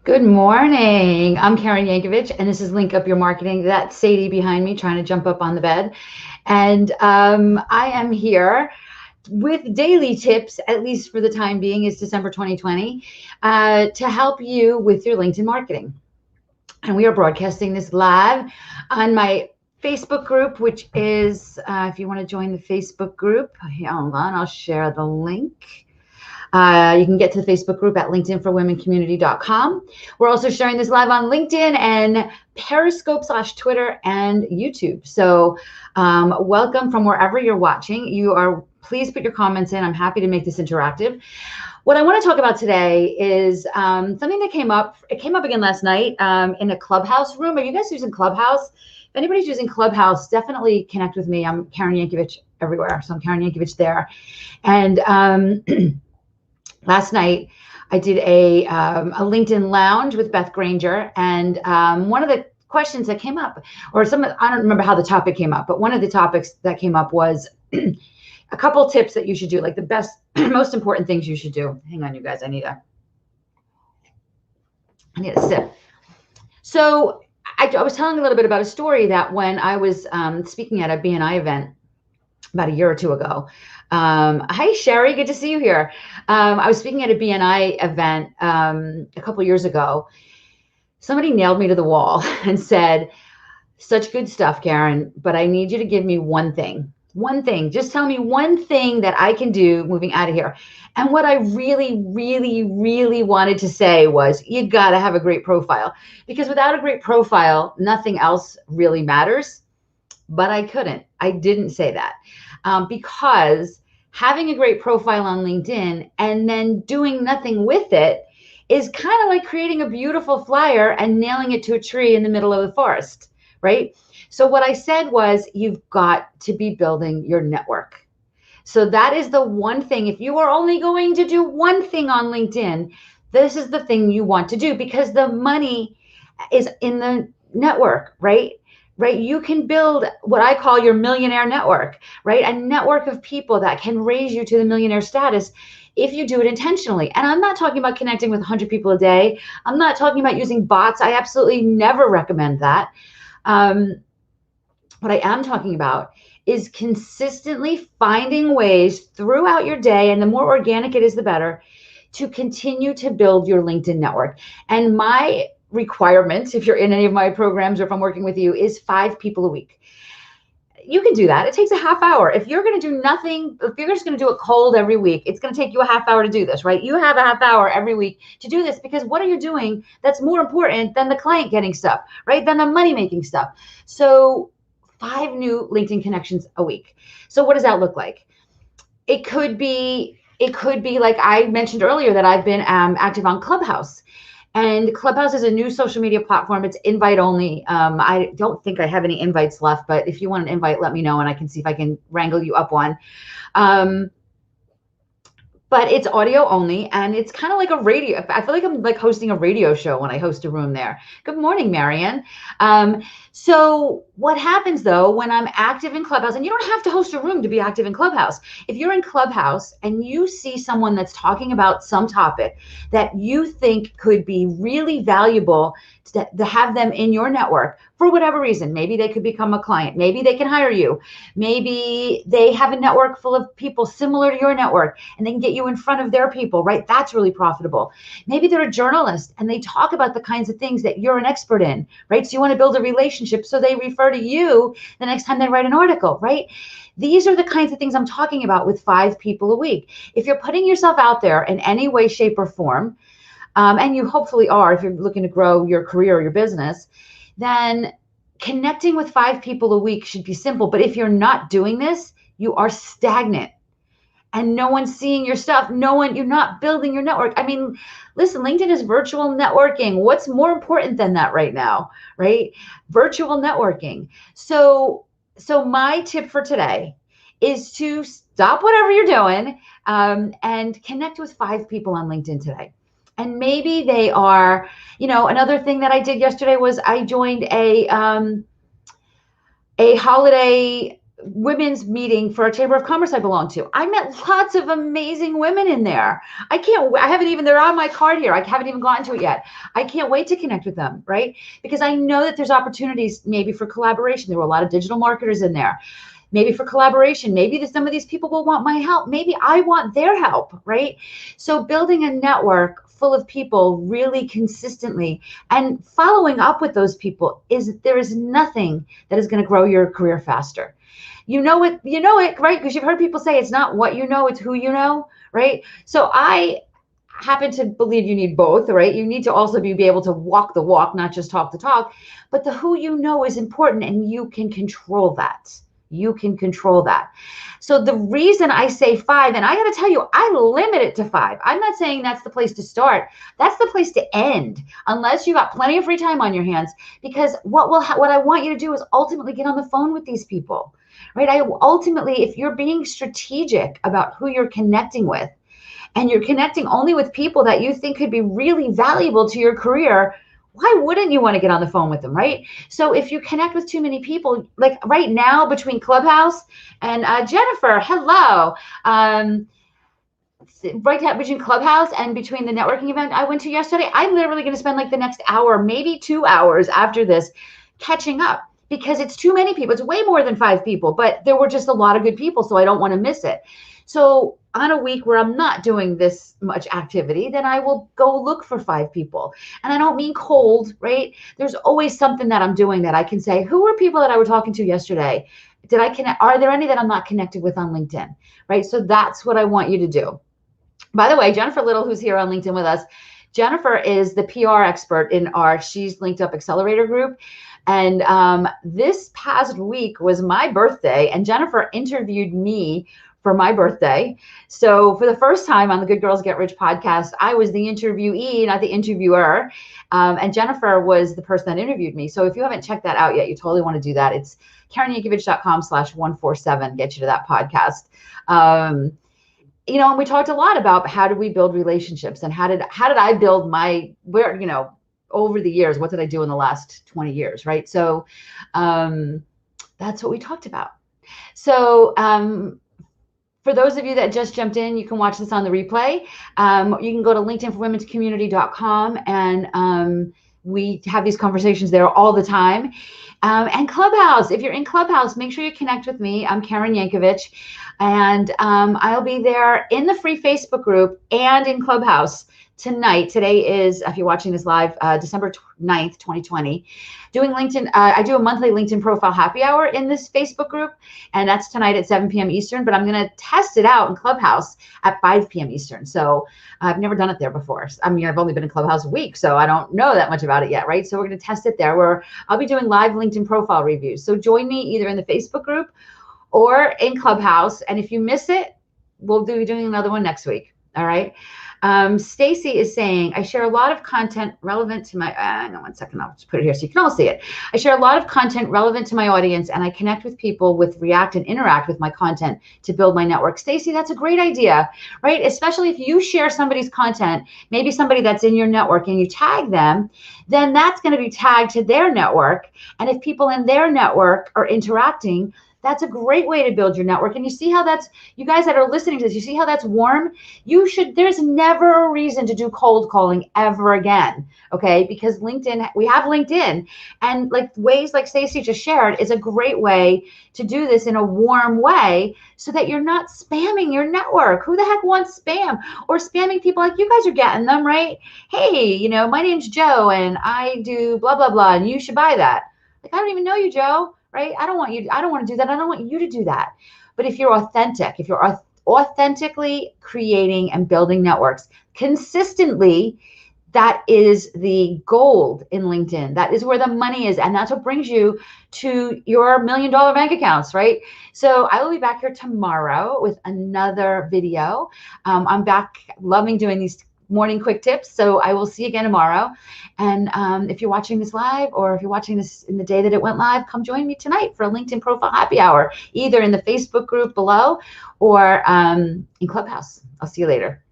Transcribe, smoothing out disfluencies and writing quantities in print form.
Good morning. I'm Karen Yankovich, and this is Link Up Your Marketing. That's Sadie behind me trying to jump up on the bed. And I am here with daily tips, at least for the time being, is December 2020, to help you with your LinkedIn marketing. And we are broadcasting this live on my Facebook group, which is, if you want to join the Facebook group, hold on, I'll share the link. You can get to the Facebook group at linkedinforwomencommunity.com. We're also sharing this live on LinkedIn and Periscope /Twitter and YouTube. So welcome from wherever you're watching. Please put your comments in. I'm happy to make this interactive. What I want to talk about today is something that came up. It came up again last night in a Clubhouse room. Are you guys using Clubhouse? If anybody's using Clubhouse, definitely connect with me. I'm Karen Yankovich everywhere. So I'm Karen Yankovich there. And last night, I did a LinkedIn lounge with Beth Granger, and one of the questions that came up, I don't remember how the topic came up, but one of the topics that came up was a couple tips that you should do, like the best, most important things you should do. Hang on, you guys, I need a sip. So I was telling a little bit about a story that when I was speaking at a BNI event about a year or two ago. Hi, Sherry. Good to see you here. I was speaking at a BNI event a couple years ago. Somebody nailed me to the wall and said, such good stuff, Karen, but I need you to give me one thing. One thing. Just tell me one thing that I can do moving out of here. And what I really, really, really wanted to say was, you got to have a great profile. Because without a great profile, nothing else really matters. But I couldn't. I didn't say that because having a great profile on LinkedIn and then doing nothing with it is kind of like creating a beautiful flyer and nailing it to a tree in the middle of the forest, right? So what I said was, you've got to be building your network. So that is the one thing. If you are only going to do one thing on LinkedIn, this is the thing you want to do, because the money is in the network, right? Right? You can build what I call your millionaire network, right? A network of people that can raise you to the millionaire status if you do it intentionally. And I'm not talking about connecting with 100 people a day. I'm not talking about using bots. I absolutely never recommend that. What I am talking about is consistently finding ways throughout your day, and the more organic it is, the better, to continue to build your LinkedIn network. And my requirement, if you're in any of my programs or if I'm working with you, is 5 people a week. You can do that. It takes a half hour. If you're going to do nothing, if you're just going to do it cold every week, it's going to take you a half hour to do this, right? You have a half hour every week to do this, because what are you doing that's more important than the client getting stuff, right? Than the money making stuff. So 5 new LinkedIn connections a week. So what does that look like? It could be like I mentioned earlier that I've been active on Clubhouse. And Clubhouse is a new social media platform. It's invite only. I don't think I have any invites left, but if you want an invite, let me know and I can see if I can wrangle you up one. But it's audio only, and it's kind of like a radio. I feel like I'm like hosting a radio show when I host a room there. Good morning, Marianne. So what happens though, when I'm active in Clubhouse, and you don't have to host a room to be active in Clubhouse. If you're in Clubhouse and you see someone that's talking about some topic that you think could be really valuable to have them in your network for whatever reason, maybe they could become a client, maybe they can hire you, maybe they have a network full of people similar to your network and they can get you in front of their people, right? That's really profitable. Maybe they're a journalist and they talk about the kinds of things that you're an expert in, right? So you want to build a relationship so they refer to you the next time they write an article, right? These are the kinds of things I'm talking about with 5 people a week. If you're putting yourself out there in any way, shape, or form, and you hopefully are if you're looking to grow your career or your business, then connecting with 5 people a week should be simple. But if you're not doing this, you are stagnant and no one's seeing your stuff. You're not building your network. I mean, listen, LinkedIn is virtual networking. What's more important than that right now, right? Virtual networking. So my tip for today is to stop whatever you're doing and connect with 5 people on LinkedIn today. And maybe they are, another thing that I did yesterday was I joined a holiday women's meeting for a chamber of commerce I belong to. I met lots of amazing women in there. They're on my card here. I haven't even gotten to it yet. I can't wait to connect with them, right? Because I know that there's opportunities maybe for collaboration. There were a lot of digital marketers in there. Maybe for collaboration, maybe some of these people will want my help. Maybe I want their help, right? So building a network full of people really consistently and following up with those people there is nothing that is going to grow your career faster. You know it, right? Because you've heard people say it's not what you know, it's who you know, right? So I happen to believe you need both, right? You need to also be able to walk the walk, not just talk the talk, but the who you know is important, and you can control that. You can control that. So the reason I say 5, and I got to tell you, I limit it to 5. I'm not saying that's the place to start. That's the place to end, unless you got plenty of free time on your hands. Because what I want you to do is ultimately get on the phone with these people, right? Ultimately, if you're being strategic about who you're connecting with, and you're connecting only with people that you think could be really valuable to your career, why wouldn't you want to get on the phone with them, right? So if you connect with too many people, like right now between Clubhouse and Jennifer, hello. Right between Clubhouse and between the networking event I went to yesterday, I'm literally going to spend like the next hour, maybe 2 hours after this, catching up, because it's too many people. It's way more than 5 people, but there were just a lot of good people, so I don't want to miss it. So on a week where I'm not doing this much activity, then I will go look for 5 people. And I don't mean cold, right? There's always something that I'm doing that I can say, who are people that I were talking to yesterday? Did I connect? Are there any that I'm not connected with on LinkedIn, right? So that's what I want you to do. By the way, Jennifer Little, who's here on LinkedIn with us, Jennifer is the PR expert in our She's Linked Up Accelerator group. And this past week was my birthday, and Jennifer interviewed me for my birthday. So for the first time on the Good Girls Get Rich podcast, I was the interviewee, not the interviewer. And Jennifer was the person that interviewed me. So if you haven't checked that out yet, you totally want to do that. It's KarenYankovich.com/147 get you to that podcast. And we talked a lot about how do we build relationships, and how did I build over the years, what did I do in the last 20 years, right? So that's what we talked about. So for those of you that just jumped in, you can watch this on the replay. You can go to linkedinforwomencommunity.com, and we have these conversations there all the time. And Clubhouse, if you're in Clubhouse, make sure you connect with me. I'm Karen Yankovich, and I'll be there in the free Facebook group and in Clubhouse tonight. Today is, if you're watching this live, December 9th, 2020. Doing LinkedIn, I do a monthly LinkedIn profile happy hour in this Facebook group, and that's tonight at 7 p.m. Eastern, but I'm going to test it out in Clubhouse at 5 p.m. Eastern. So I've never done it there before. I mean, I've only been in Clubhouse a week, so I don't know that much about it yet, right? So we're going to test it there, where I'll be doing live LinkedIn profile reviews. So join me either in the Facebook group or in Clubhouse. And if you miss it, we'll be doing another one next week. All right. Stacy is saying, I share a lot of content relevant to my, no, 1 second, I'll just put it here so you can all see it. I share a lot of content relevant to my audience, and I connect with people with react and interact with my content to build my network. Stacy, that's a great idea, right? Especially if you share somebody's content, maybe somebody that's in your network, and you tag them, then that's going to be tagged to their network. And if people in their network are interacting, that's a great way to build your network. And you see how that's, you guys that are listening to this, you see how that's warm? There's never a reason to do cold calling ever again, okay? Because LinkedIn, we have LinkedIn, and like ways like Stacey just shared is a great way to do this in a warm way so that you're not spamming your network. Who the heck wants spam? Or spamming people like you guys are getting them, right? Hey, my name's Joe and I do blah, blah, blah, and you should buy that. Like, I don't even know you, Joe. Right? I don't want to do that. I don't want you to do that. But if you're authentic, if you're authentically creating and building networks consistently, that is the gold in LinkedIn. That is where the money is. And that's what brings you to your $1 million bank accounts, right? So I will be back here tomorrow with another video. I'm back loving doing these morning quick tips. So I will see you again tomorrow. And if you're watching this live, or if you're watching this in the day that it went live, come join me tonight for a LinkedIn profile happy hour, either in the Facebook group below or in Clubhouse. I'll see you later.